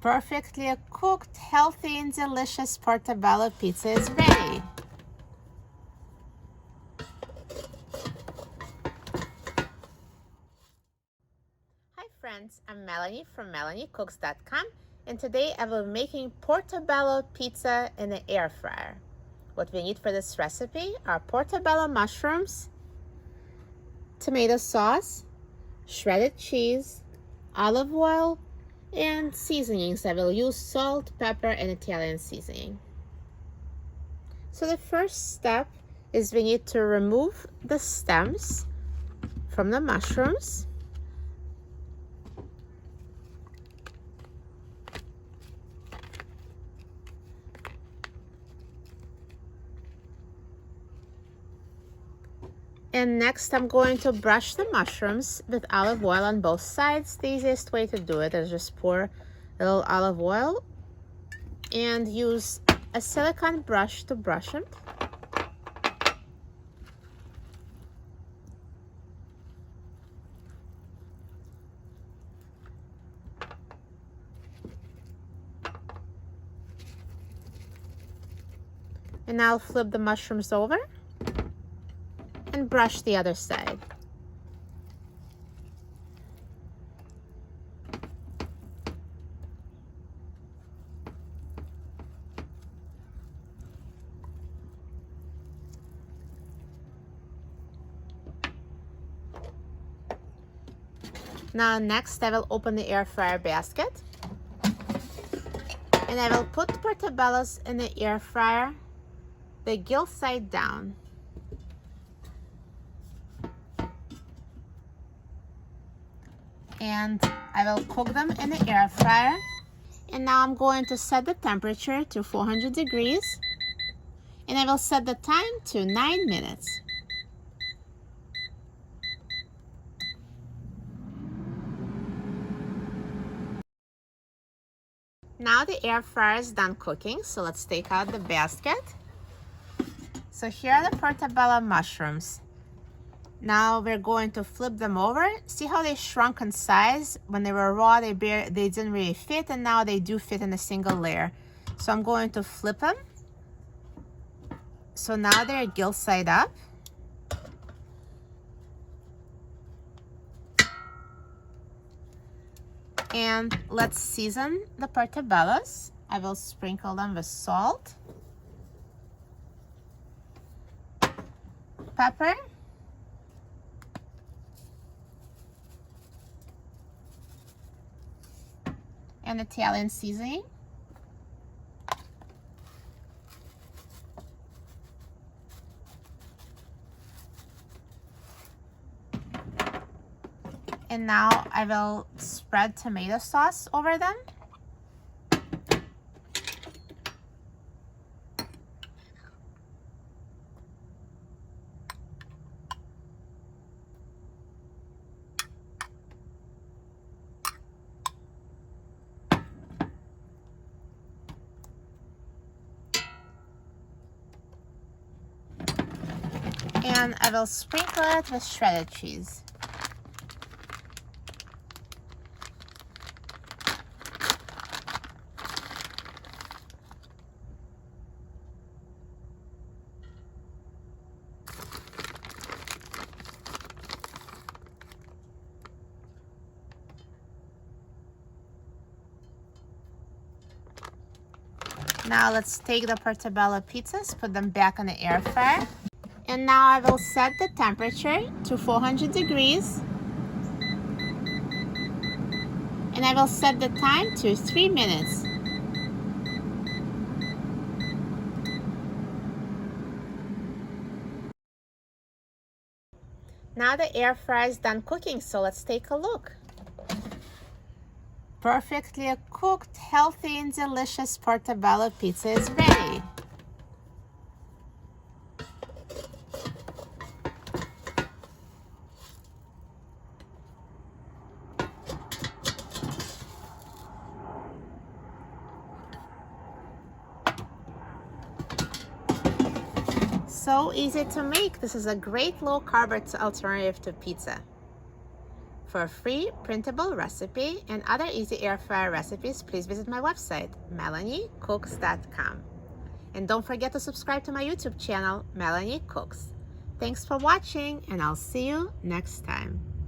Perfectly cooked, healthy, and delicious Portobello pizza is ready. Hi friends, I'm Melanie from MelanieCooks.com, and today I will be making Portobello pizza in the air fryer. What we need for this recipe are portobello mushrooms, tomato sauce, shredded cheese, olive oil, and seasonings. I will use salt, pepper, and Italian seasoning. So the first step is we need to remove the stems from the mushrooms. And next I'm going to brush the mushrooms with olive oil on both sides. The easiest way to do it is just pour a little olive oil and use a silicone brush to brush them. And now I'll flip the mushrooms over and brush the other side. Now next I will open the air fryer basket and I will put portobellos in the air fryer, the gill side down. And I will cook them in the air fryer. And now I'm going to set the temperature to 400 degrees and I will set the time to 9 minutes. Now the air fryer is done cooking, so let's take out the basket. So here are the portobello mushrooms. Now we're going to flip them over. See how they shrunk in size? When they were raw, they didn't really fit, and now they do fit in a single layer. So I'm going to flip them. So now they're gill side up. And let's season the portobellos. I will sprinkle them with salt, pepper, and Italian seasoning. And now I will spread tomato sauce over them. And I will sprinkle it with shredded cheese. Now let's take the portobello pizzas, put them back on the air fryer. And now I will set the temperature to 400 degrees. And I will set the time to 3 minutes. Now the air fryer is done cooking, so let's take a look. Perfectly cooked, healthy, and delicious portobello pizza is ready. So easy to make. This is a great low-carb alternative to pizza. For a free printable recipe and other easy air fryer recipes, please visit my website, melaniecooks.com. And don't forget to subscribe to my YouTube channel, Melanie Cooks. Thanks for watching, and I'll see you next time.